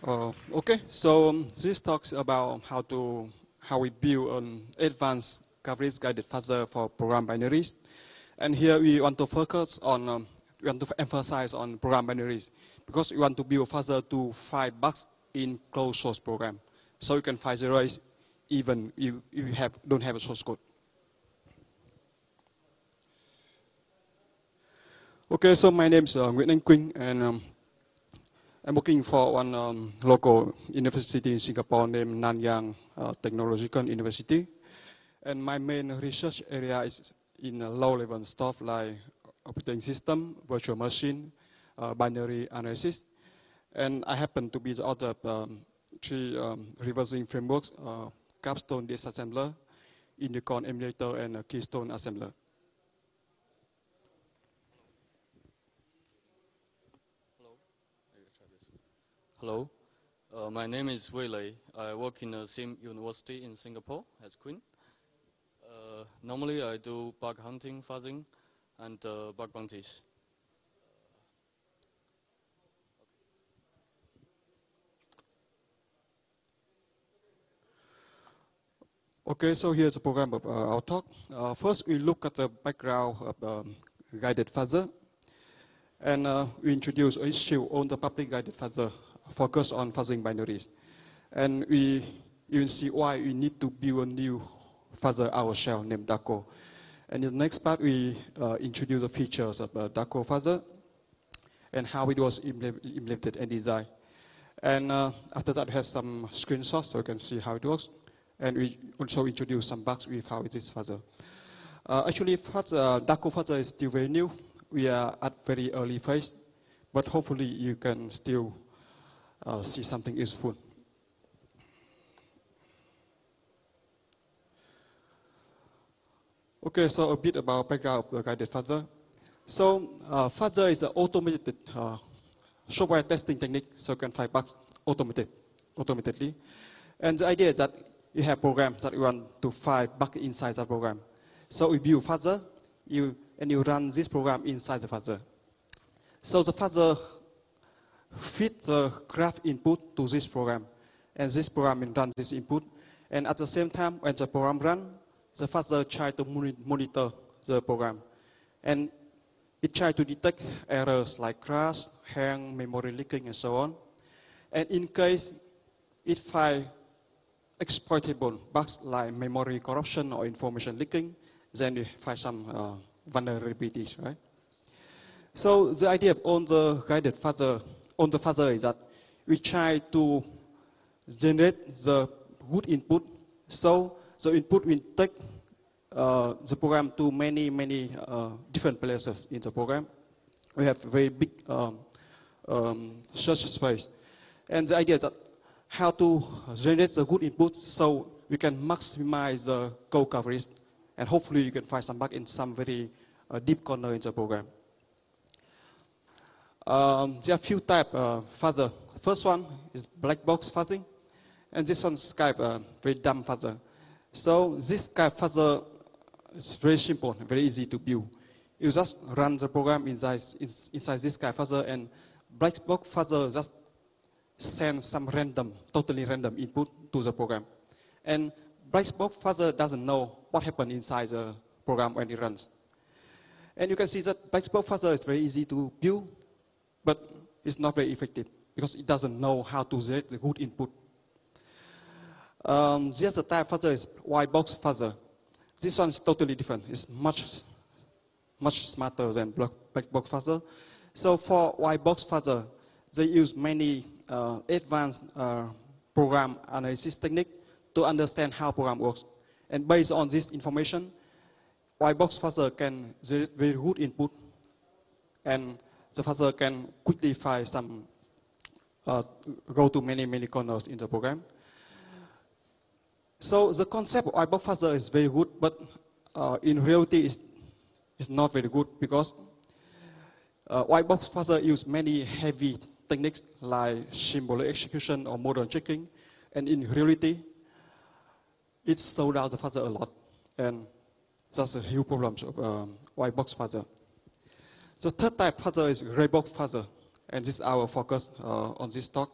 Okay, so this talks about how we build an advanced coverage guided fuzzer for program binaries, and here we want to focus on we want to emphasize on program binaries because we want to build fuzzer to find bugs in closed source program, so you can find zeros even you don't have a source code. Okay, so my name is Nguyen and Quynh, and I'm working for one local university in Singapore named Nanyang Technological University. And my main research area is in low-level stuff like operating system, virtual machine, binary analysis. And I happen to be the author of three reversing frameworks, Capstone disassembler, Unicorn emulator, and Keystone assembler. Hello, my name is Wei. I work in the same university in Singapore as Quynh. Normally I do bug hunting, fuzzing, and bug bounties. Okay, so here's a program of our talk. First, we look at the background of guided fuzzer, and we introduce an issue on the public guided fuzzer, focus on fuzzing binaries. And you will see why we need to build a new fuzzer ourselves named DACO. And in the next part, we introduce the features of DACO fuzzer and how it was implemented and designed. And after that, we have some screenshots so you can see how it works. And we also introduce some bugs with how it is fuzzer. Actually, DACO fuzzer is still very new. We are at very early phase, but hopefully you can still see something useful. Okay, so a bit about background of the guided fuzzer. So fuzzer is an automated software testing technique, so you can find bugs automatically. And the idea is that you have programs that you want to find bugs inside the program. So you build fuzzer, and you run this program inside the fuzzer. So the fuzzer feeds the graph input to this program, and this program will run this input. And at the same time, when the program runs, the fuzzer tries to monitor the program. And it tries to detect errors like crash, hang, memory leaking, and so on. And in case it finds exploitable bugs like memory corruption or information leaking, then we find some vulnerabilities, right? So the idea on the guided fuzzer, on the fuzzer is that we try to generate the good input. So the input will take the program to many different places in the program. We have very big search space. And the idea is that how to generate the good input so we can maximize the code coverage, and hopefully you can find some bug in some very deep corner in the program. There are a few types of fuzzer. First one is black box fuzzing, and this one's kind of very dumb fuzzer. So this kind of fuzzer is very simple, very easy to build. You just run the program inside this kind of fuzzer, and black box fuzzer just send some totally random input to the program. And black box fuzzer doesn't know what happened inside the program when it runs. And you can see that black box fuzzer is very easy to build, but it's not very effective because it doesn't know how to generate the good input. The other type of fuzzer is white box fuzzer. This one is totally different. It's much smarter than black box fuzzer. So for white box fuzzer, they use many advanced program analysis technique to understand how program works. And based on this information, white box fuzzer can generate very good input, and the fuzzer can quickly find some, go to many corners in the program. So the concept of white box fuzzer is very good, but in reality it's not very good because white box fuzzer use many heavy techniques like symbolic execution or model checking, and in reality it slows down the fuzzer a lot, and that's a huge problem of white box fuzzer. The third type fuzzer is gray box fuzzer, and this is our focus on this talk.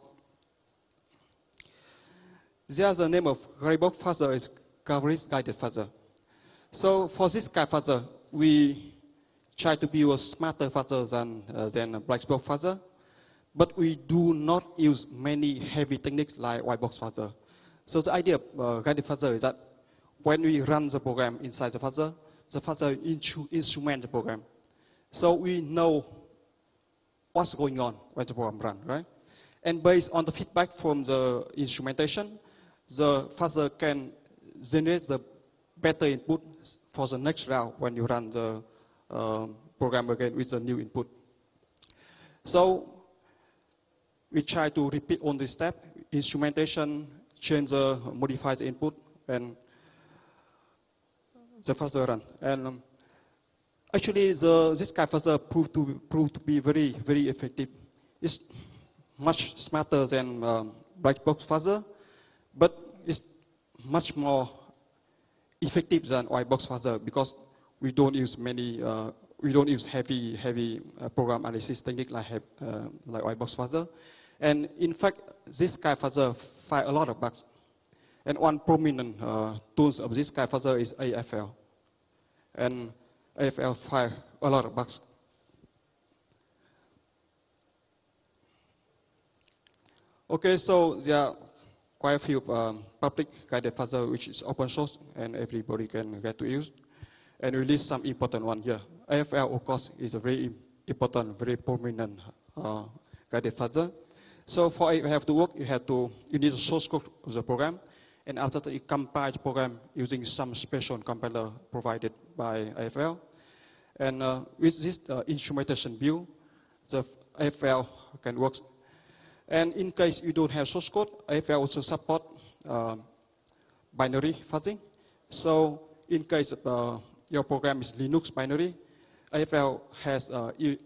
There's the name of Gradebook fuzzer is coverage guided fuzzer. So for this kind of fuzzer, we try to build a smarter fuzzer than a black box fuzzer, but we do not use many heavy techniques like white box fuzzer. So the idea of guided fuzzer is that when we run the program inside the fuzzer instrument the program. So we know what's going on when the program runs, right? And based on the feedback from the instrumentation, the fuzzer can generate the better input for the next round when you run the program again with the new input. So we try to repeat on this step, instrumentation, modify the input, and the fuzzer run. And actually, this kind of fuzzer proved to be very, very effective. It's much smarter than black box fuzzer, but it's much more effective than white box fuzzer because we don't use heavy program analysis technique like white box fuzzer. And in fact, this kind of fuzzer finds a lot of bugs. And one prominent tools of this kind of fuzzer is AFL. And AFL finds a lot of bugs. Okay, so there are quite a few public guided fuzzer which is open source and everybody can get to use. And we list some important one here. AFL, of course, is a very important, very prominent guided fuzzer. So for AFL to work, you need a source code of the program, and after that you compile the program using some special compiler provided by AFL. And with this instrumentation view, the AFL can work. And in case you don't have source code, AFL also support binary fuzzing. So in case your program is Linux binary, AFL has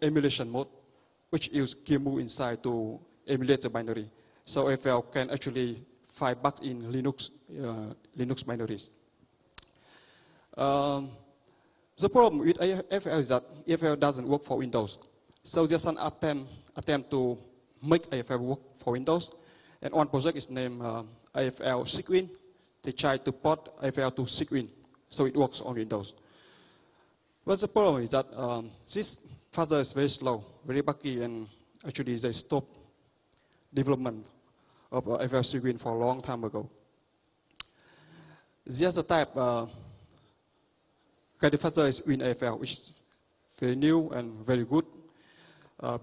emulation mode, which uses QEMU inside to emulate the binary. So AFL can actually find bugs in Linux binaries. The problem with AFL is that AFL doesn't work for Windows. So there's an attempt to make AFL work for Windows. And one project is named AFL Quynh. They try to port AFL to Quynh, so it works on Windows. But the problem is that this fuzzer is very slow, very buggy, and actually they stopped development of AFL Quynh for a long time ago. The other type guided fuzzer is WinAFL, which is very new and very good,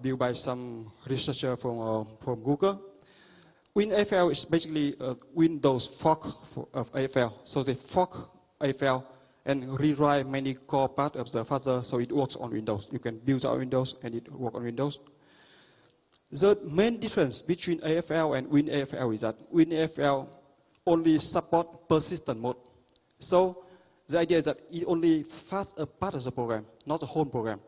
built by some researcher from Google. WinAFL is basically a Windows fork of AFL. So they fork AFL and rewrite many core parts of the fuzzer so it works on Windows. You can build on Windows and it works on Windows. The main difference between AFL and WinAFL is that WinAFL only supports persistent mode. So the idea is that it only fuzz a part of the program, not the whole program.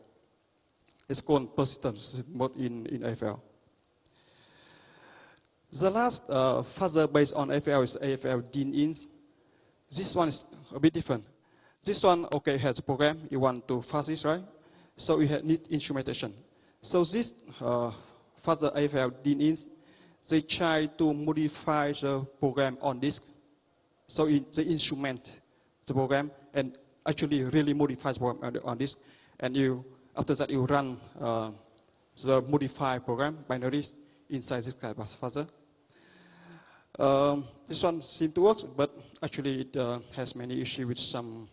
It's called persistent mode in AFL. The last fuzzer based on AFL is AFL DIN-ins. This one is a bit different. This one, okay, has a program. You want to fuzz it, right? So you need instrumentation. So this fuzzer AFL DIN-ins, they try to modify the program on disk. So they instrument the program and actually really modify the program on disk. And after that, you run the modified program, binaries, inside this kind of fuzzer. This one seems to work, but actually it has many issues with some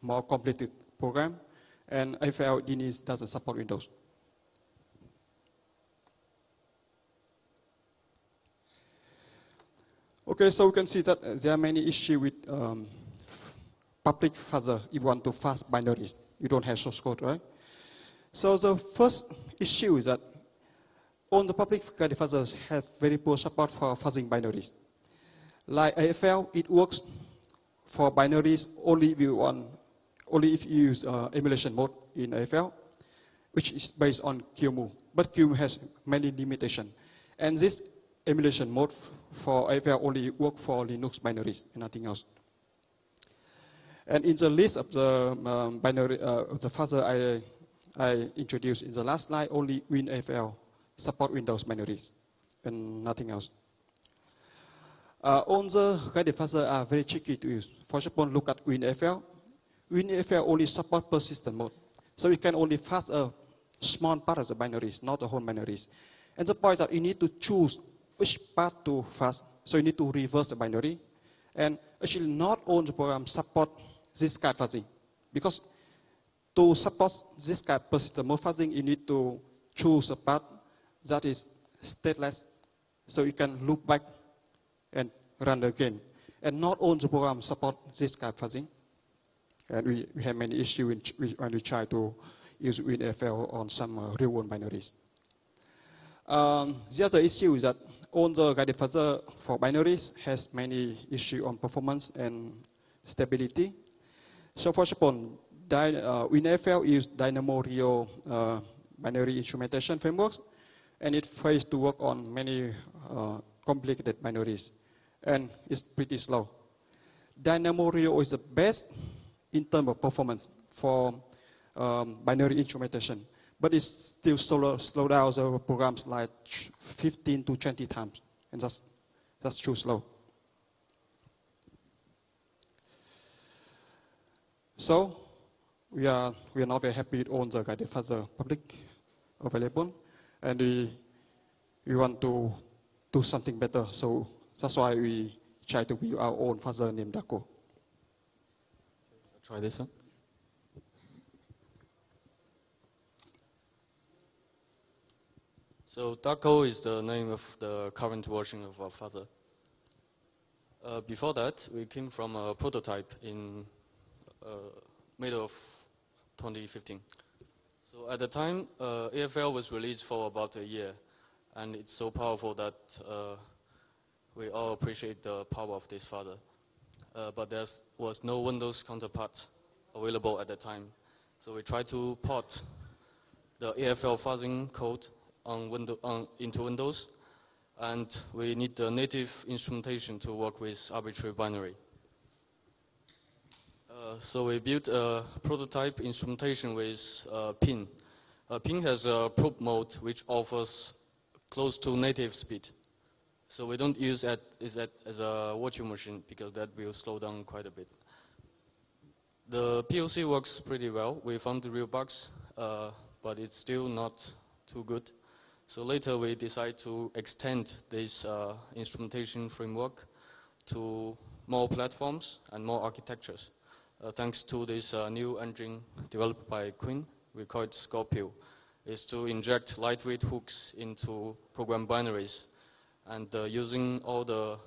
more complicated program. And AFL DIN-ins doesn't support Windows. Okay, so we can see that there are many issues with public fuzzer. If you want to fuzz binaries, you don't have source code, right? So the first issue is that all the public guided fuzzers have very poor support for fuzzing binaries. Like AFL, it works for binaries only if you use emulation mode in AFL, which is based on QEMU. But QEMU has many limitations. And this emulation mode for AFL only works for Linux binaries and nothing else. And in the list of the binary of the fuzzer I introduced in the last slide, only WinAFL support Windows binaries and nothing else. All the guided fuzzer are very tricky to use. For example, look at WinFL. WinFL only support persistent mode. So you can only fuzz a small part of the binaries, not the whole binaries. And the point is that you need to choose which part to fuzz. So you need to reverse the binary. And actually not all the programs support this kind of fuzzing. Because to support this kind of persistent mode fuzzing, you need to choose a path that is stateless. So you can loop back and run again. And not all the programs support this kind of fuzzing. And we have many issues when we try to use WinFL on some real-world binaries. The other issue is that all the guided fuzzer for binaries has many issues on performance and stability. So for example, WinFL uses Dynamo Rio binary instrumentation frameworks, and it fails to work on many complicated binaries, and it's pretty slow. Dynamo Rio is the best in terms of performance for binary instrumentation, but it's still slow down the programs like 15 to 20 times, and that's too slow. So we are not very happy with all the guided fuzzer public available, and we want to do something better. So that's why we try to build our own fuzzer named Daco. Try this one. So Daco is the name of the current version of our Fuzzer. Before that, we came from a prototype in middle of 2015. So at the time, AFL was released for about a year, and it's so powerful that we all appreciate the power of this Fuzzer. But there was no Windows counterpart available at the time. So we tried to port the AFL fuzzing code into Windows, and we need the native instrumentation to work with arbitrary binary. So we built a prototype instrumentation with Quynh. Quynh has a probe mode which offers close to native speed. So we don't use it as a virtual machine because that will slow down quite a bit. The POC works pretty well. We found the real bugs, but it's still not too good. So later we decided to extend this instrumentation framework to more platforms and more architectures. Thanks to this new engine developed by Quynh, we call it Scorpio, is to inject lightweight hooks into program binaries. And using all the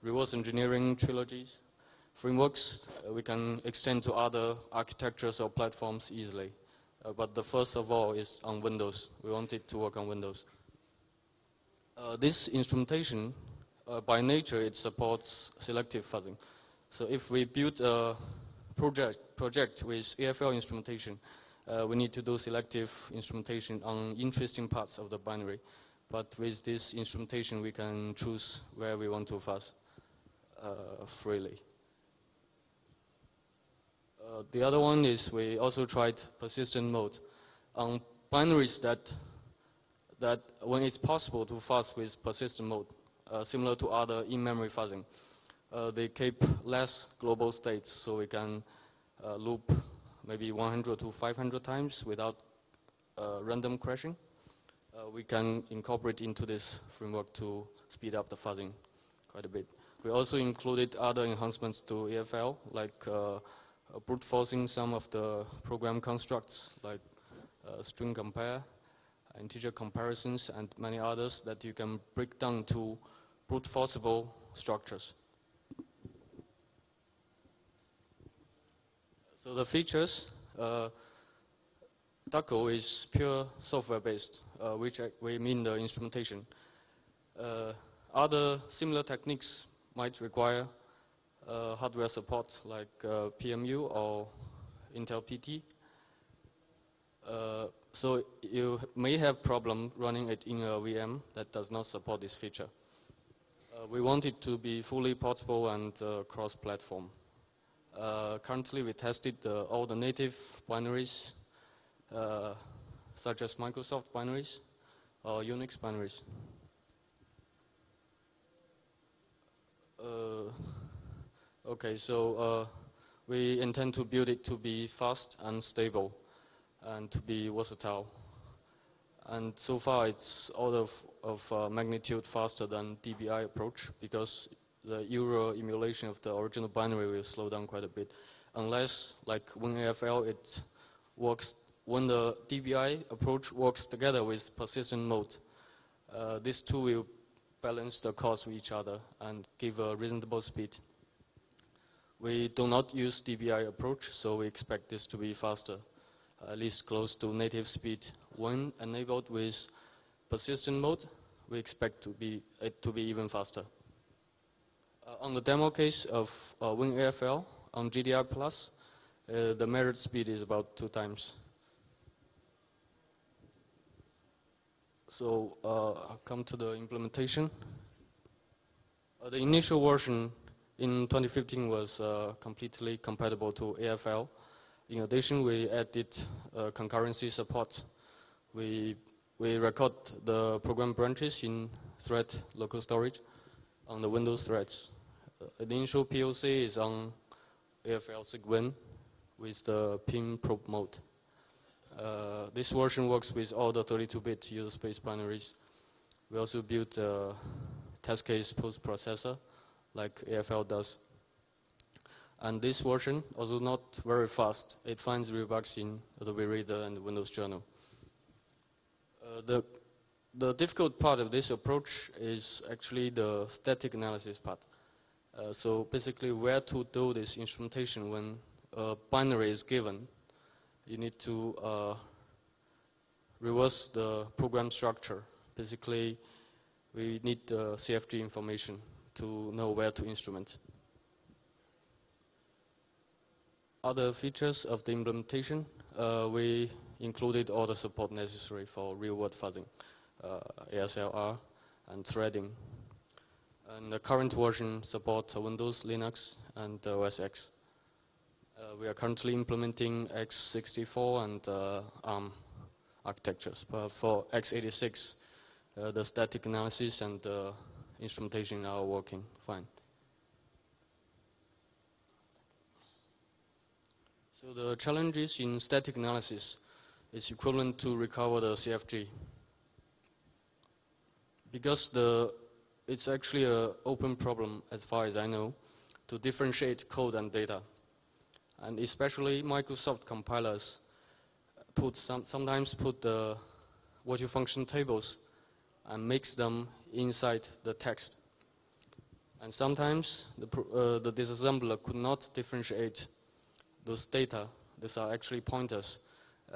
reverse engineering trilogies frameworks, we can extend to other architectures or platforms easily. But the first of all is on Windows. We want it to work on Windows. This instrumentation, by nature, it supports selective fuzzing. So if we build a project with AFL instrumentation, we need to do selective instrumentation on interesting parts of the binary. But with this instrumentation, we can choose where we want to fuzz freely. The other one is we also tried persistent mode on binaries that when it's possible to fuzz with persistent mode, similar to other in-memory fuzzing. They keep less global states, so we can loop maybe 100 to 500 times without random crashing. We can incorporate into this framework to speed up the fuzzing quite a bit. We also included other enhancements to AFL, like brute forcing some of the program constructs, like string compare, integer comparisons, and many others that you can break down to brute forceable structures. So the features, Daco is pure software-based, which we mean the instrumentation. Other similar techniques might require hardware support like PMU or Intel PT. So you may have problem running it in a VM that does not support this feature. We want it to be fully portable and cross-platform. Currently, we tested all the native binaries, such as Microsoft binaries or Unix binaries. Okay, so we intend to build it to be fast and stable and to be versatile. And so far it's order of magnitude faster than DBI approach because the Euro emulation of the original binary will slow down quite a bit. Unless, like WinAFL, it works when the DBI approach works together with persistent mode. These two will balance the cost with each other and give a reasonable speed. We do not use DBI approach, so we expect this to be faster, at least close to native speed. When enabled with persistent mode, we expect it to be even faster. On the demo case of WinAFL on GDR+, the measured speed is about 2 times. So I'll come to the implementation. The initial version in 2015 was completely compatible to AFL. In addition, we added concurrency support. We record the program branches in thread local storage on the Windows threads. The initial POC is on AFL Nguyen with the pin probe mode. This version works with all the 32-bit user space binaries. We also built a test case post-processor like AFL does. And this version, although not very fast, it finds real bugs in Adobe Reader and Windows Journal. The difficult part of this approach is actually the static analysis part. So basically where to do this instrumentation when a binary is given. You need to reverse the program structure. Basically, we need the CFG information to know where to instrument. Other features of the implementation, we included all the support necessary for real-world fuzzing, ASLR, and threading. And the current version supports Windows, Linux, and OS X. We are currently implementing x64 and ARM architectures. But for x86, the static analysis and the instrumentation are working fine. So the challenges in static analysis is equivalent to recover the CFG. Because it's actually an open problem, as far as I know, to differentiate code and data. And especially Microsoft compilers sometimes put the virtual function tables and mix them inside the text. And sometimes the disassembler could not differentiate those data. These are actually pointers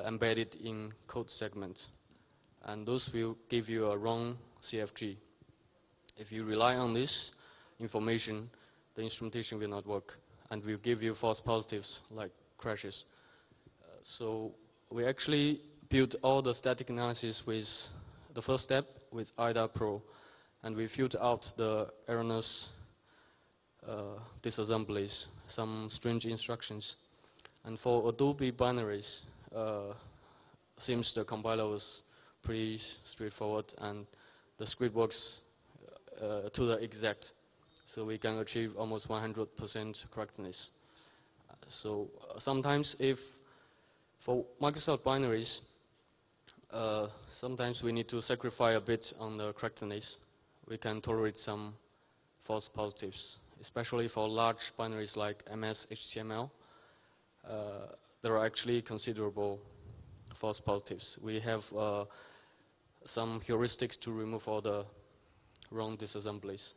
embedded in code segments. And those will give you a wrong CFG. If you rely on this information, the instrumentation will not work and will give you false positives like crashes. So we actually built all the static analysis with the first step with IDA Pro, and we filtered out the erroneous disassemblies, some strange instructions. And for Adobe binaries, seems the compiler was pretty straightforward and the script works to the exact. So we can achieve almost 100% correctness. So sometimes for Microsoft binaries, sometimes we need to sacrifice a bit on the correctness. We can tolerate some false positives, especially for large binaries like MS HTML. There are actually considerable false positives. We have some heuristics to remove all the wrong disassemblies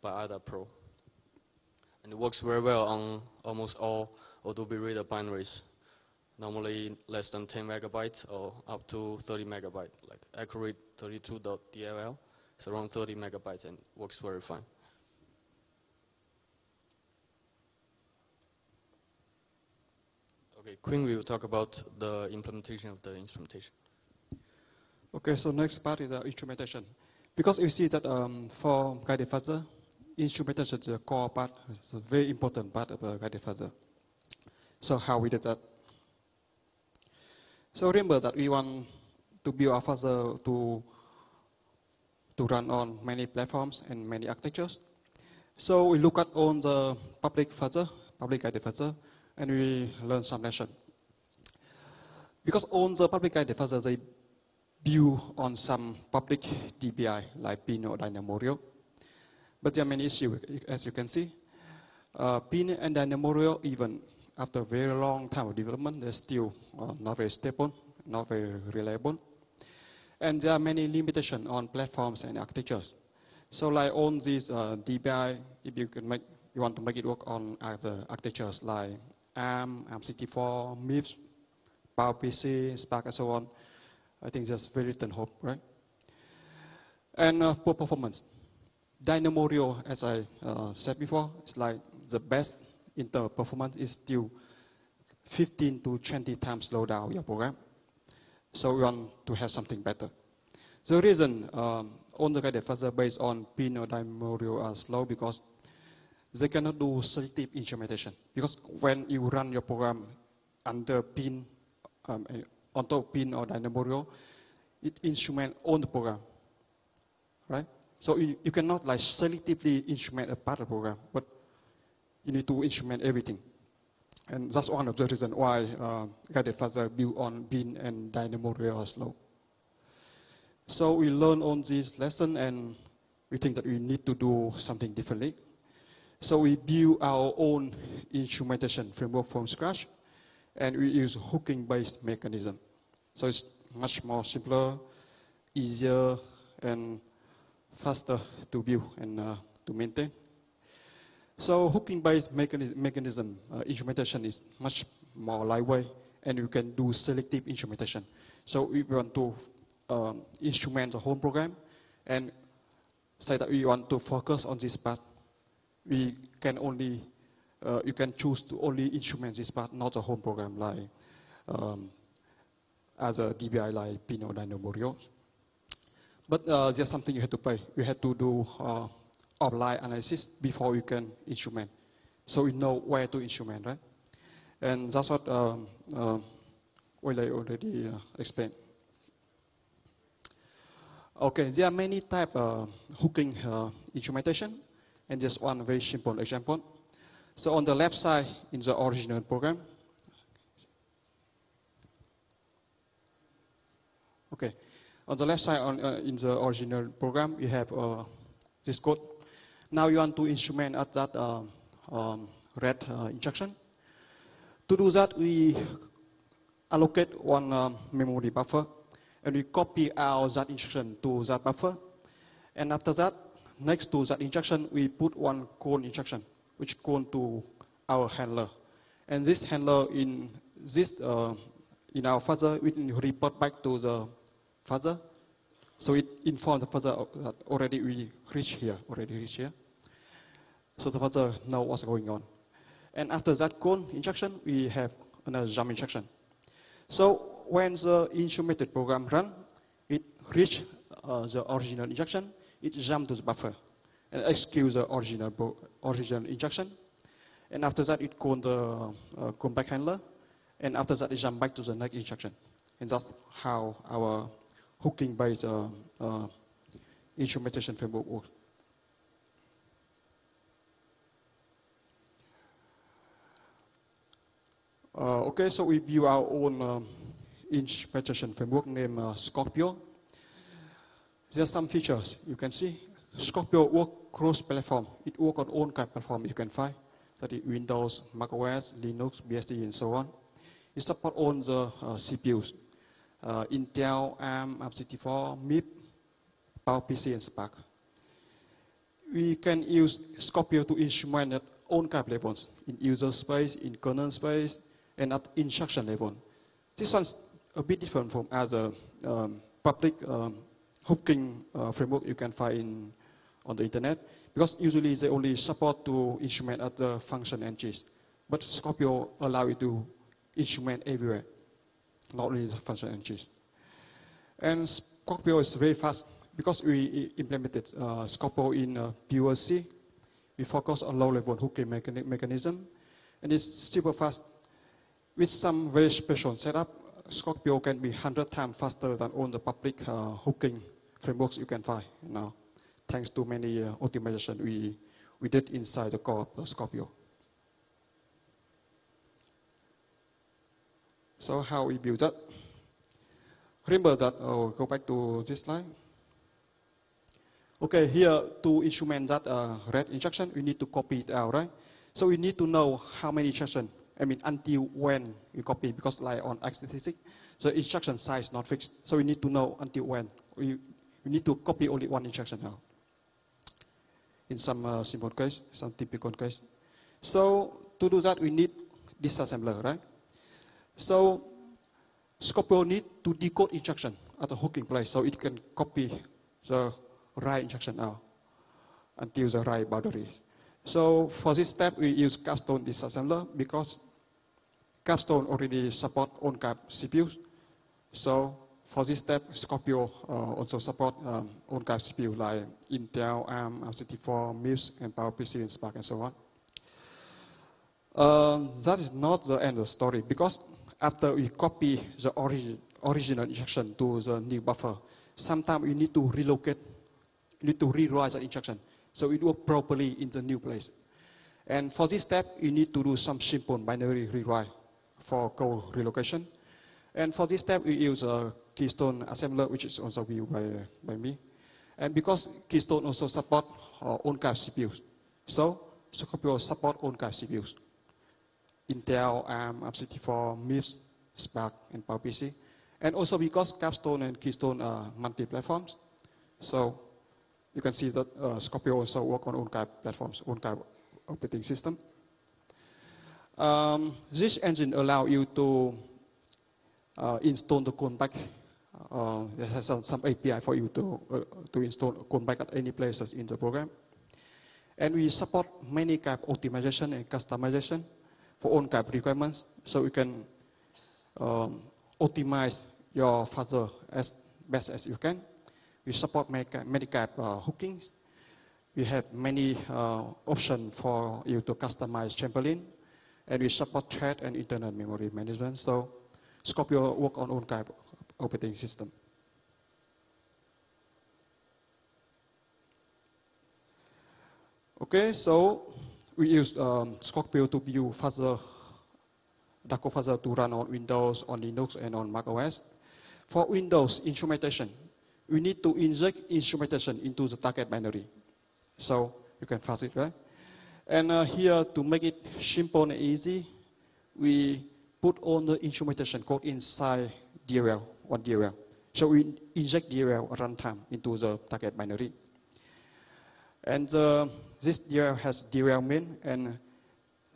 by IDA Pro. And it works very well on almost all Adobe Reader binaries. Normally less than 10 megabytes or up to 30 megabytes, like accurate 32.dll. It's around 30 megabytes and works very fine. Okay, Quynh will talk about the implementation of the instrumentation. Okay, so next part is instrumentation. Because you see that for guided fuzzer, instrumentation is a core part, it's a very important part of a guided fuzzer. So how we did that? So remember that we want to build our fuzzer to run on many platforms and many architectures. So we look at on the public fuzzer, public guided fuzzer, and we learn some lesson. Because on the public guided fuzzer, they build on some public DBI like Pin or Dynamo. But there are many issues, as you can see. Pin and Dynamo, even after a very long time of development, they're still not very stable, not very reliable. And there are many limitations on platforms and architectures. So like on these DBI, if you want to make it work on other architectures like ARM, ARM64, MIPS, PowerPC, Spark, and so on, I think there's very little hope, right? And poor performance. Dynamo, as I said before, is like the best in terms of performance is still 15 to 20 times slow down your program. So we want to have something better. The reason on the guided fuzzer based on Pin or Dynamo are slow because they cannot do selective instrumentation. Because when you run your program under Pin, on top of Pin or Dynamo, it instrument on the program, right? So you cannot like selectively instrument a part of the program, but you need to instrument everything. And that's one of the reasons why guided fuzzer built on Pin and Dynamo are slow. So we learn on this lesson and we think that we need to do something differently. So we build our own instrumentation framework from scratch and we use hooking-based mechanism. So it's much more simpler, easier, and faster to build and to maintain. So hooking-based mechanism instrumentation is much more lightweight, and you can do selective instrumentation. So we want to instrument the whole program, and say that we want to focus on this part. We can only you can choose to only instrument this part, not the whole program, like as a DBI like Pin or Dynamo. But there's something you have to pay. You have to do offline analysis before you can instrument. So we know where to instrument, right? And that's what Wei already explained. Okay, there are many types of hooking instrumentation, and just one very simple example. So on the left side, in the original program, okay, on the left side in the original program, you have this code. Now you want to instrument at that red instruction. To do that, we allocate one memory buffer, and we copy out that instruction to that buffer. And after that, next to that instruction, we put one call instruction, which call to our handler. And this handler in in our fuzzer, we report back to the fuzzer. So it informs the fuzzer that already we reached here. So the fuzzer knows what's going on. And after that call instruction, we have another jump instruction. So when the instrumented program runs, it reaches the original instruction, it jumps to the buffer and executes the original instruction. And after that, it calls the callback handler. And after that, it jumps back to the next instruction. And that's how our hooking-based instrumentation framework works. Okay, so we build our own instrumentation framework named Scorpio. There are some features you can see. Scorpio works cross-platform. It works on all kind of platform you can find, that is Windows, macOS, Linux, BSD, and so on. It supports all the CPUs, Intel, ARM, ARM64, MIP, PowerPC, and Spark. We can use Scorpio to instrument at all kind of levels, in user space, in kernel space, and at instruction level. This one's a bit different from other public hooking framework you can find on the internet, because usually they only support to instrument at the function entries. But Scorpio allows you to instrument everywhere, not only the function entries. And Scorpio is very fast because we implemented Scorpio in pure C. We focus on low-level hooking mechanism, and it's super fast. With some very special setup, Scorpio can be 100 times faster than all the public hooking frameworks you can find now, thanks to many optimization we did inside the core of Scorpio. So how we build that? Remember that, go back to this slide. Okay, here to instrument that red instruction, we need to copy it out, right? So we need to know how many instructions, until when we copy, because like on x86, the instruction size is not fixed. So we need to know until when. We need to copy only one instruction now. In some simple case, some typical case. So to do that, we need disassembler, right? So Scorpio need to decode instruction at the hooking place, so it can copy the right instruction out until the right boundaries. So for this step, we use Capstone disassembler because Capstone already support on-cap CPUs. So for this step, Scorpio also support on-cap CPU like Intel, ARM, ARM64, MIPS, and PowerPC, and Spark, and so on. That is not the end of the story, because after we copy the original instruction to the new buffer, sometimes we need to relocate, you need to rewrite the instruction so it works properly in the new place. And for this step, you need to do some simple binary rewrite for code relocation. And for this step, we use a Keystone assembler, which is also viewed by me. And because Keystone also support on-cap CPUs, so Scorpio support on-cap CPUs. Intel, ARM, ARM64, MIPS, Spark, and PowerPC. And also because Capstone and Keystone are multi-platforms, so you can see that Scorpio also work on on-cap platforms, on-cap operating system. This engine allows you to install the callback. There has some API for you to install callback at any places in the program. And we support many cap optimization and customization for on-cap requirements, so you can optimize your fuzzer as best as you can. We support many cap hookings. We have many options for you to customize Chamberlain, and we support thread and internal memory management. So Scorpio work on on-cap operating system. Okay, so we use Scorpio to build fuzzer, Daco fuzzer to run on Windows, on Linux, and on Mac OS. For Windows instrumentation, we need to inject instrumentation into the target binary. So you can fuzz it, right? And here, to make it simple and easy, we put all the instrumentation code inside DLL, one DLL. So we inject DLL runtime into the target binary. And this DLL has DLL main, and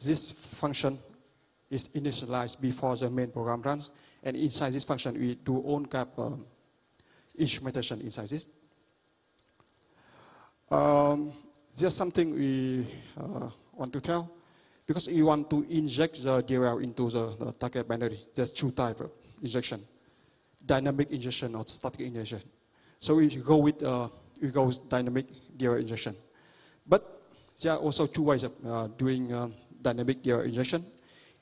this function is initialized before the main program runs. And inside this function, we do on-cap instrumentation inside this. There's something we want to tell, because we want to inject the DLL into the target binary. There's two types of injection: dynamic injection or static injection. So we go with dynamic DLL injection. But there are also two ways of doing dynamic DLL injection.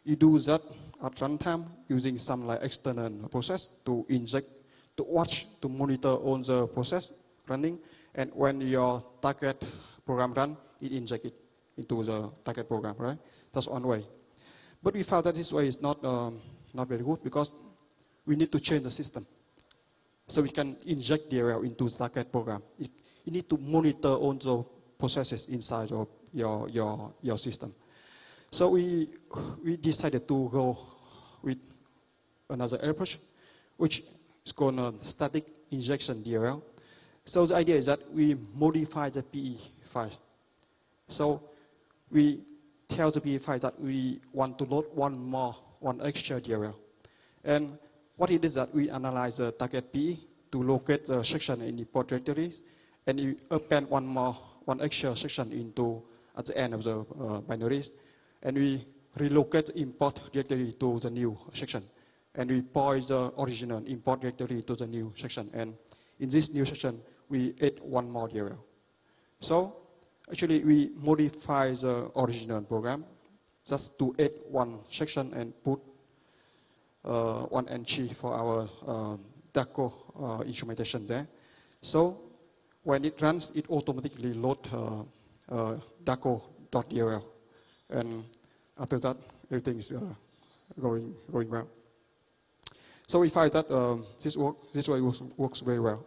You do that at runtime using some like external process to inject, to watch, to monitor all the process running. And when your target program run, it inject it into the target program, right? That's one way. But we found that this way is not very good, because we need to change the system. So we can inject DLL into the target program. You need to monitor all the processes inside of your system. So we decided to go with another approach, which is called static injection DLL. So the idea is that we modify the PE file. So we tell the PE file that we want to load one extra DLL. And what it is that we analyze the target PE to locate the section in the port directories, and we append one extra section into at the end of the binaries, and we relocate the import directory to the new section, and we point the original import directory to the new section, and in this new section we add one more DLL. So actually we modify the original program just to add one section and put one entry for our DACO instrumentation there. So when it runs, it automatically loads daco.dll, and after that, everything is going well. So we find that this way works very well.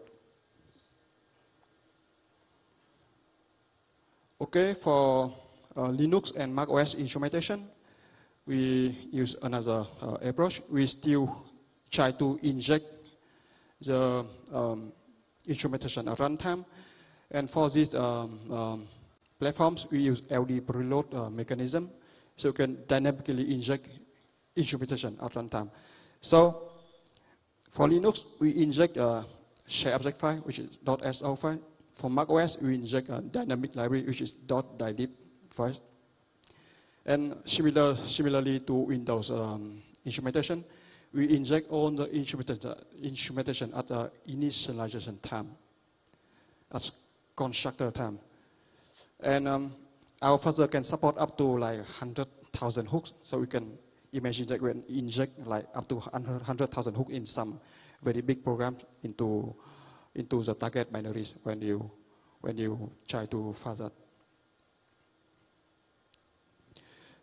Okay, for Linux and Mac OS instrumentation, we use another approach. We still try to inject the instrumentation at runtime. And for these platforms, we use LD preload mechanism, so you can dynamically inject instrumentation at runtime. So for Linux, we inject a share object file, which is .so file. For Mac OS, we inject a dynamic library, which is .dylib file. And similarly to Windows instrumentation, we inject all the instrumentation at the initialization time, at constructor time. And our fuzzer can support up to like 100,000 hooks, so we can imagine that we can inject like up to 100,000 hooks in some very big program into the target binaries when you try to fuzz that.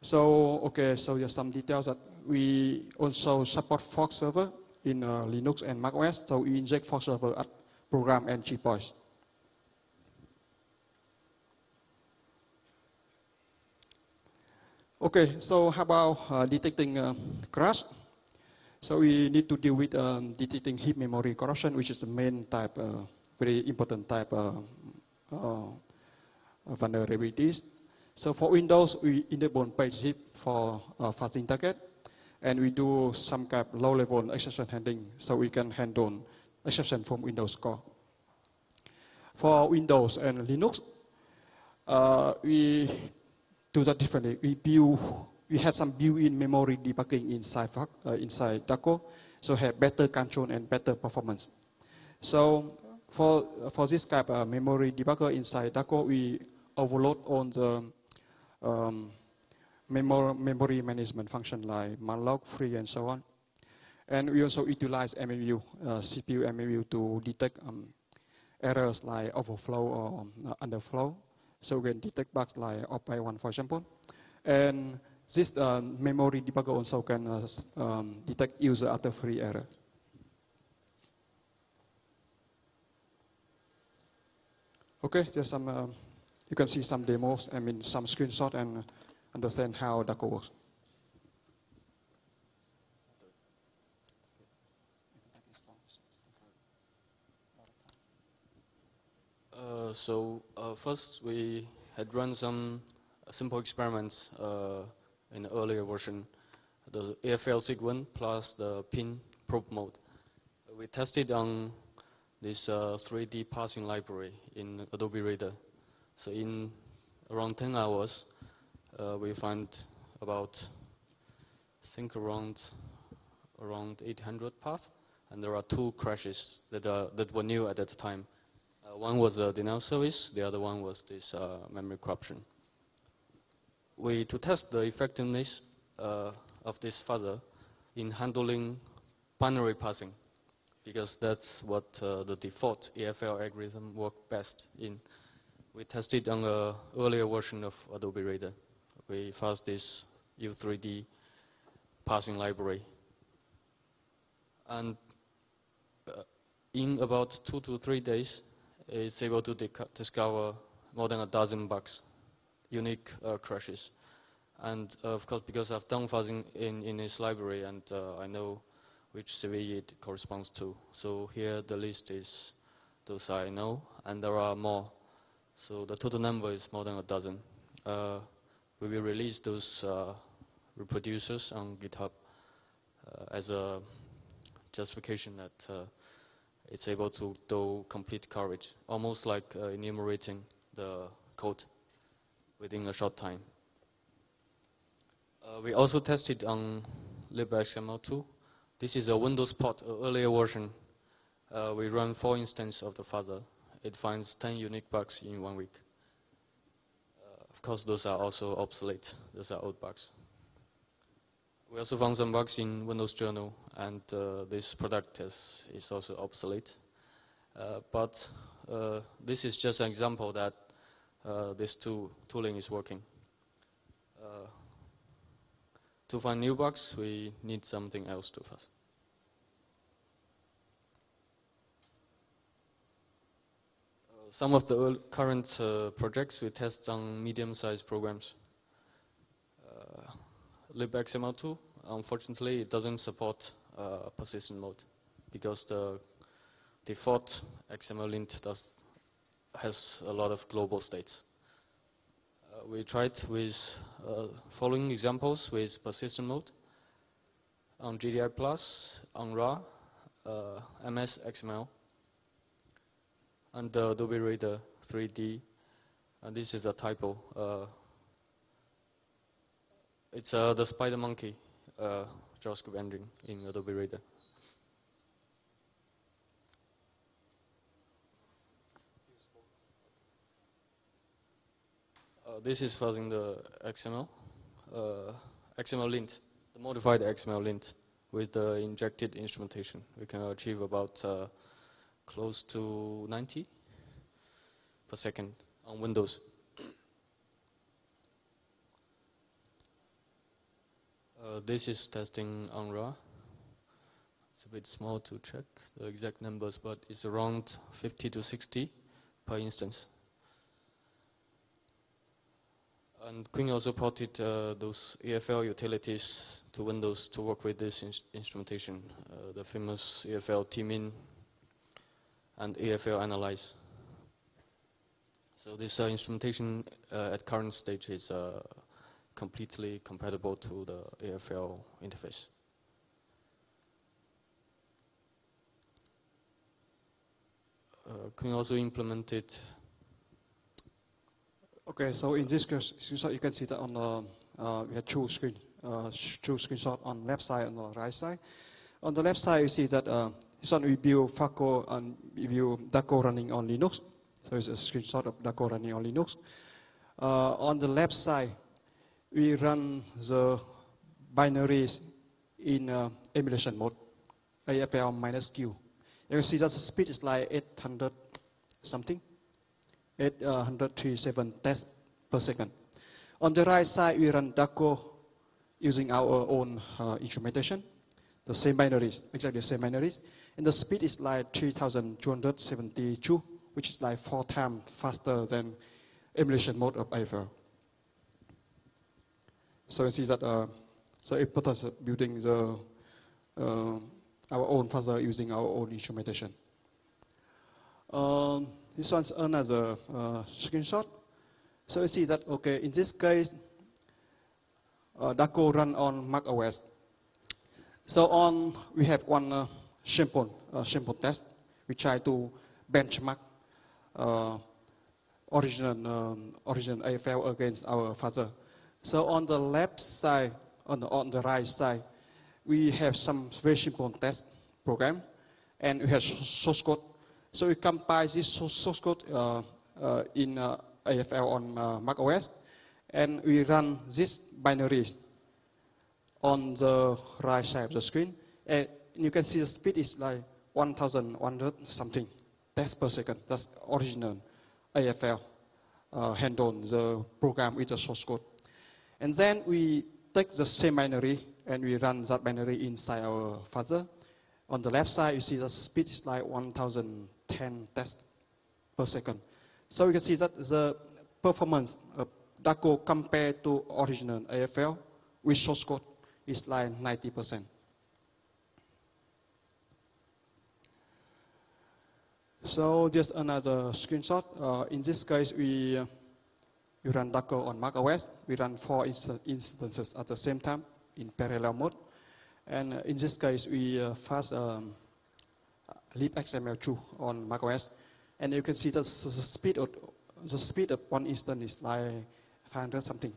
So okay, so there's some details that we also support fork server in Linux and Mac OS. So we inject fork server at program entry points. Okay, so how about detecting crash? So we need to deal with detecting heap memory corruption, which is the main type, very important type vulnerabilities. So for Windows, we enable page heap for fuzzing target, and we do some kind of low-level exception handling, so we can handle exception from Windows core. For Windows and Linux, we do that differently. We had some built-in memory debugging inside DACO, so have better control and better performance. So for this type of memory debugger inside DACO, we overload on the memory management function like malloc, free, and so on. And we also utilize MMU, CPU MMU to detect errors like overflow or underflow. So we can detect bugs like op1, for example. And this memory debugger also can detect user after free error. Okay, there's some, you can see some demos, some screenshot and understand how DACO works. First we had run some simple experiments in the earlier version, the AFL sequence plus the pin probe mode. We tested on this 3D parsing library in Adobe Reader. So in around 10 hours, we find about, I think around 800 paths, and there are 2 crashes that were new at that time. One was a denial service, the other one was this memory corruption. To test the effectiveness of this fuzzer in handling binary parsing, because that's what the default AFL algorithm worked best in. We tested on an earlier version of Adobe Reader. We fuzzed this U3D parsing library. And in about 2 to 3 days, it's able to discover more than a dozen bugs, unique crashes. And of course, because I've done fuzzing in this library, and I know which CVE it corresponds to. So here the list is those I know, and there are more. So the total number is more than a dozen. We will release those reproducers on GitHub as a justification that it's able to do complete coverage, almost like enumerating the code within a short time. We also tested on libxml2. This is a Windows port, an earlier version. We run 4 instances of the fuzzer. It finds 10 unique bugs in 1 week. Of course, those are also obsolete. Those are old bugs. We also found some bugs in Windows Journal, and this product is also obsolete. But this is just an example that this tooling is working. To find new bugs, we need something else to fuzz. Some of the current projects we test on medium-sized programs. libxml2, unfortunately, it doesn't support persistent mode because the default XML lint has a lot of global states. We tried with following examples with persistent mode on GDI+, on RA, MS XML, and the Adobe Reader 3D. And this is a typo. It's the spider monkey JavaScript engine in Adobe Reader. This is fuzzing the XML, XML lint, the modified XML lint with the injected instrumentation. We can achieve about close to 90 per second on Windows. This is testing on RA. It's a bit small to check the exact numbers, but it's around 50 to 60 per instance. And Quynh also ported those EFL utilities to Windows to work with this instrumentation, the famous EFL tmin and EFL analyze. So this instrumentation at current stage is completely compatible to the EFL interface. Quynh also implemented. Okay, so in this screenshot, you can see that on we have two screenshots on left side and on the right side. On the left side, you see that this one we build Faco and we build Daco running on Linux. So it's a screenshot of Daco running on Linux. On the left side, we run the binaries in emulation mode, AFL -Q. You can see that the speed is like 800 something. 837 tests per second. On the right side, we run Daco using our own instrumentation, the same binaries, exactly the same binaries. And the speed is like 3272, which is like 4 times faster than emulation mode of AFL. So you see that, so it put us building the, our own fuzzer using our own instrumentation. This one's another screenshot. So you see that, okay, in this case, Daco run on Mac OS. So we have one sample test. We try to benchmark original AFL against our fuzzer. So on the left side, on the right side, we have some very simple test program, and we have source code. So we compile this source code in AFL on Mac OS, and we run these binaries on the right side of the screen. And you can see the speed is like 1,100 something tests per second. That's original AFL handle the program with the source code. And then we take the same binary and we run that binary inside our fuzzer. On the left side, you see the speed is like 1,010 tests per second. So you can see that the performance of Daco compared to original AFL with source code is like 90%. So just another screenshot. In this case, we run Daco on Mac OS. We run 4 instances at the same time in parallel mode. And in this case, we fast libxml2 on Mac OS. And you can see that the speed of one instance is like 500 something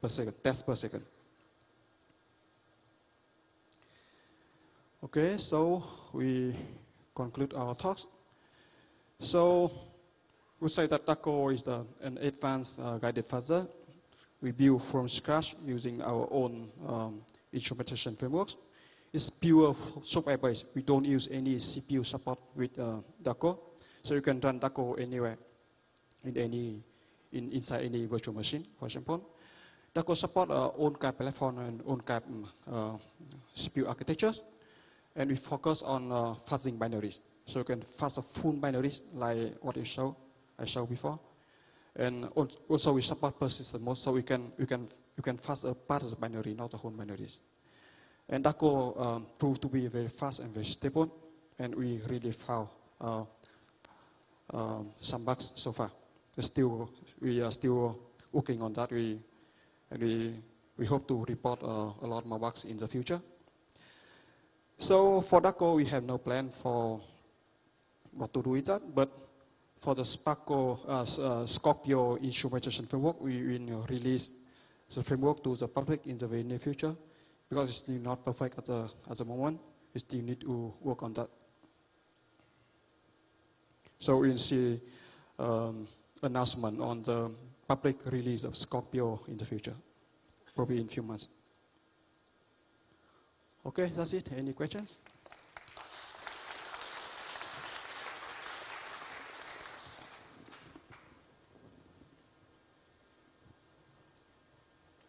per second, tests per second. Okay, so we conclude our talks. So we say that Daco is an advanced guided fuzzer. We build from scratch using our own instrumentation frameworks. It's pure software based. We don't use any CPU support with Daco. So you can run Daco anywhere, in inside any virtual machine, for example. That could support own type platform and own type CPU architectures. And we focus on fuzzing binaries. So you can fuzz a full binaries like what I showed before. And also we support persistent mode, so you can fuzz a part of the binary, not the whole binaries. And that could prove to be very fast and very stable. And we really found some bugs so far. We are still working on that. We hope to report a lot more bugs in the future. So for that code, we have no plan for what to do with that. But for the Scorpio instrumentation framework, we will release the framework to the public in the very near future, because it's still not perfect at the moment. We still need to work on that. So we'll see announcement on the public release of Scorpio in the future, probably in a few months. Okay, that's it. Any questions?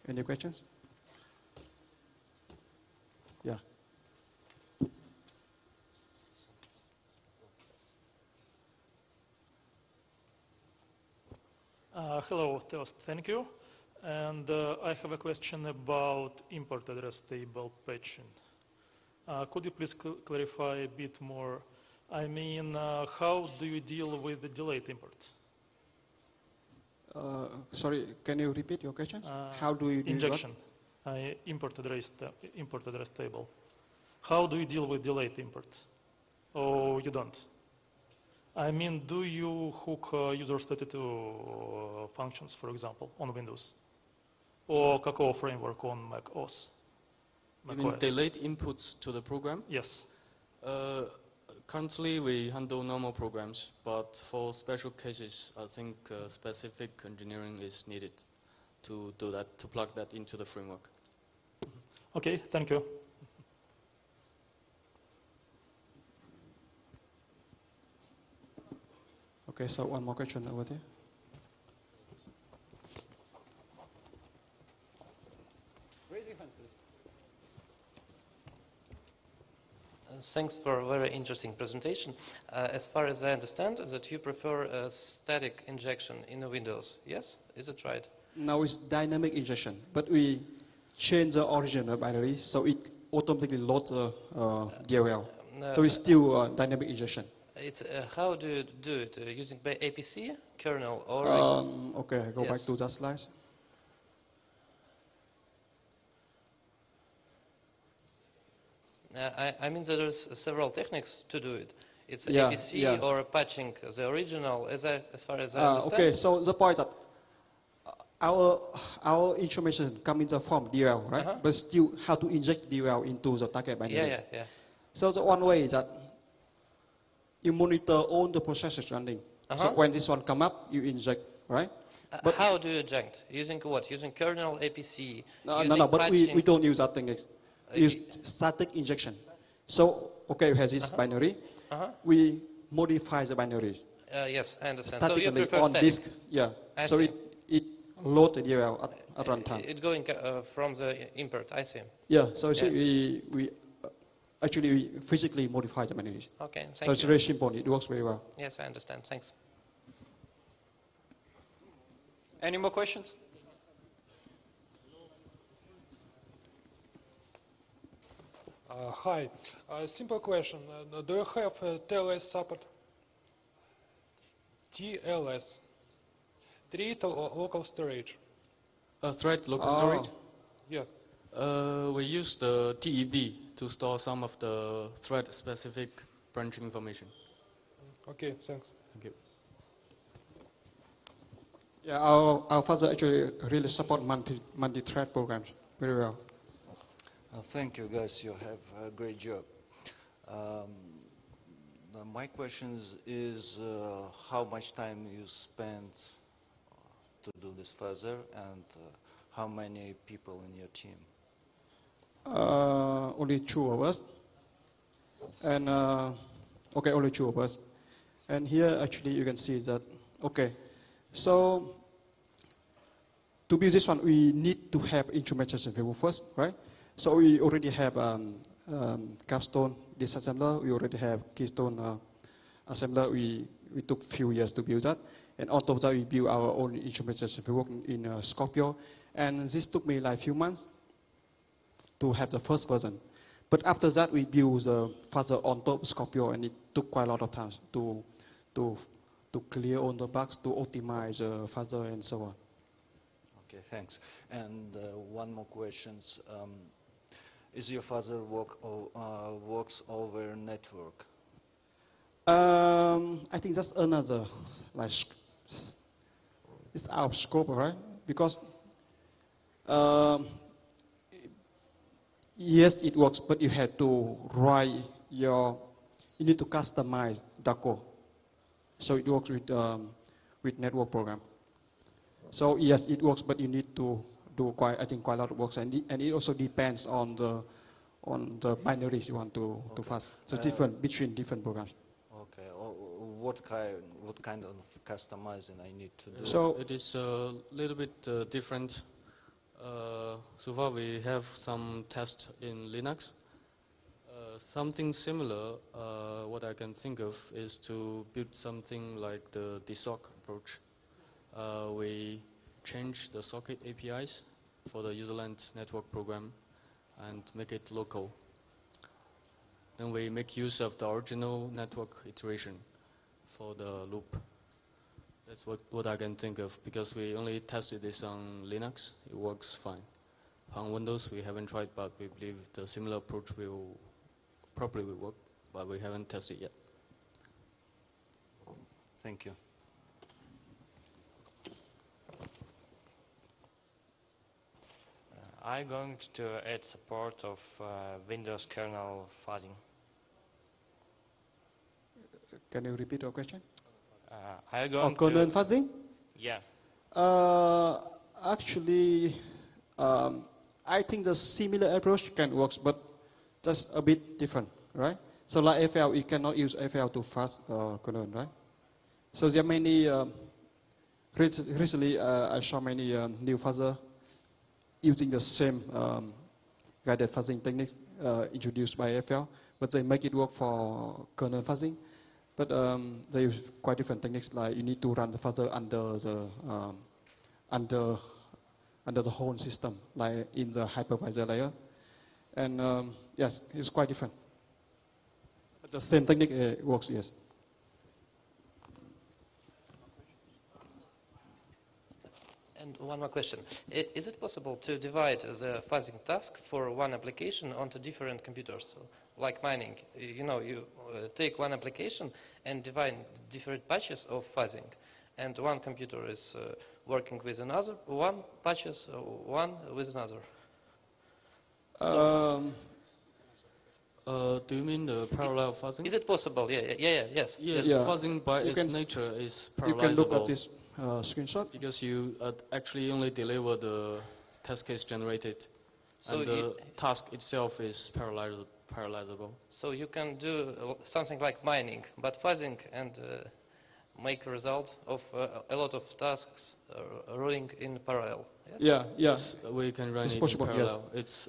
Any questions? Yeah. Hello, Theos, thank you. And I have a question about import address table patching. Could you please clarify a bit more? I mean, how do you deal with the delayed import? Sorry, can you repeat your questions? How do you do injection, import address table. How do you deal with delayed import? Or you don't? I mean, do you hook user32 functions, for example, on Windows? Or Kakao framework on Mac OS? You mean delayed inputs to the program? Yes. Currently, we handle normal programs, but for special cases, I think specific engineering is needed to do that, to plug that into the framework. Okay, thank you. Okay, so one more question over there. Raise your hand, please. Thanks for a very interesting presentation. As far as I understand, that you prefer a static injection in the Windows, yes? Is it right? Now it's dynamic injection, but we change the original binary, so it automatically loads the DLL. So it's still dynamic injection. It's how do you do it? Using by APC kernel or? Okay, go back to that slide. I mean, there's several techniques to do it. It's APC or patching the original, as far as I understand. Okay, so the point is that our information comes in the form DLL, right? But still, how to inject DLL into the target binary? Yeah. So the one way is that you monitor all the processes running. So when this one come up, you inject, right? But how do you inject? Using what? Using kernel, APC? No, but we don't use that thing. Use static injection. So, okay, we have this binary. We modify the binaries. Yes, I understand. Statically so you prefer on static. disk. Yeah. So it loads the DLL at runtime. It's going from the import, I see. Yeah, so see, we actually physically modify the binaries. Okay, thank you. So it's very simple. It works very well. Yes, I understand. Thanks. Any more questions? Hi. Simple question. Do you have TLS support? TLS. Thread local storage. Thread local storage? Yes. We use the TEB to store some of the thread-specific branching information. Okay, thanks. Thank you. Yeah, our Fuzzer actually really support multi-thread programs very well. Thank you, guys. You have a great job. My question is how much time you spend to do this Fuzzer, and how many people in your team? Only two of us. And only two of us. And here actually you can see that, okay, so to build this one, we need to have instrumentation framework first, right? So we already have capstone disassembler. We already have keystone assembler. We took few years to build that. And on top of that, we build our own instrumentation framework in Scorpio. And this took me like a few months to have the first version. But after that, we built the Fuzzer on top of Scorpio, and it took quite a lot of time to clear all the bugs, to optimize Fuzzer and so on. Okay, thanks. And one more question. Is your Fuzzer works over network? I think that's another, like, it's out of scope, right? Because yes, it works, but you have to write you need to customize DACO. So it works with network program. So yes, it works, but you need to do quite a lot of work, and it also depends on the binaries you want to fuzz. So different between different programs. Okay. What kind of customizing I need to do? So it is a little bit different. So far we have some tests in Linux. Something similar, what I can think of is to build something like the DSOC approach. We change the socket APIs for the userland network program and make it local. Then we make use of the original network iteration for the loop. That's what I can think of, because we only tested this on Linux. It works fine. On Windows, we haven't tried, but we believe the similar approach will probably work, but we haven't tested yet. Thank you. I'm going to add support of Windows kernel fuzzing. Can you repeat your question? I'm going kernel fuzzing? Yeah. Actually, I think the similar approach can work, but just a bit different, right? So like FL, you cannot use FL to fuzz kernel, right? So there are many, recently I saw many new fuzzer using the same guided fuzzing techniques introduced by FL, but they make it work for kernel fuzzing. But they use quite different techniques, like you need to run the fuzzer under the whole system, like in the hypervisor layer. And yes, it's quite different. But the same technique works, yes. And one more question. Is it possible to divide the fuzzing task for one application onto different computers? So, like mining, you take one application and divide different patches of fuzzing. And one computer is working with another, one patches, one with another. Do you mean the parallel fuzzing? Is it possible? Yes. Yes, Yeah. fuzzing by its nature is parallelizable. You can look at this screenshot. Because you actually only deliver the test case generated, so and the task itself is parallelizable. So you can do something like mining, but fuzzing, and make a result of a lot of tasks running in parallel. Yes? Yes, we can run it's it possible, in parallel. Yes. It's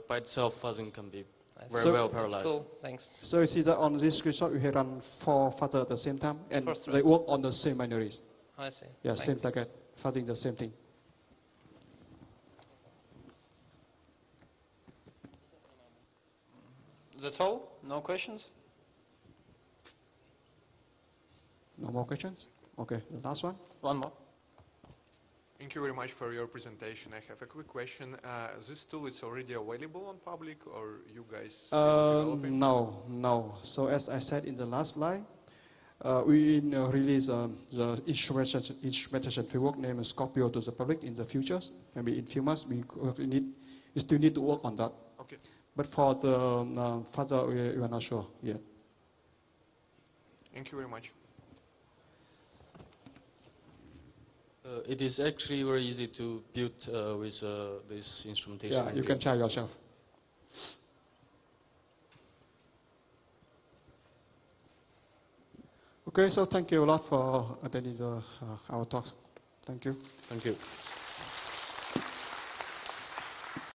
by itself, fuzzing can be very well parallelized. That's cool. Thanks. So you see that on this screenshot, we run 4 fuzzer at the same time, and they work on the same binaries. I see. Yeah, Thanks. same target, fuzzing the same thing. That's all? No questions? No more questions? Okay, the last one. One more. Thank you very much for your presentation. I have a quick question. This tool is already available on public, or you guys still developing? No. So as I said in the last slide, we release the instrumentation framework named Scorpio to the public in the future. Maybe in few months, we still need to work on that. Okay. But for the further, we are not sure yet. Thank you very much. It is actually very easy to build with this instrumentation. Yeah, you can try yourself. Okay, so thank you a lot for attending our talk. Thank you. Thank you.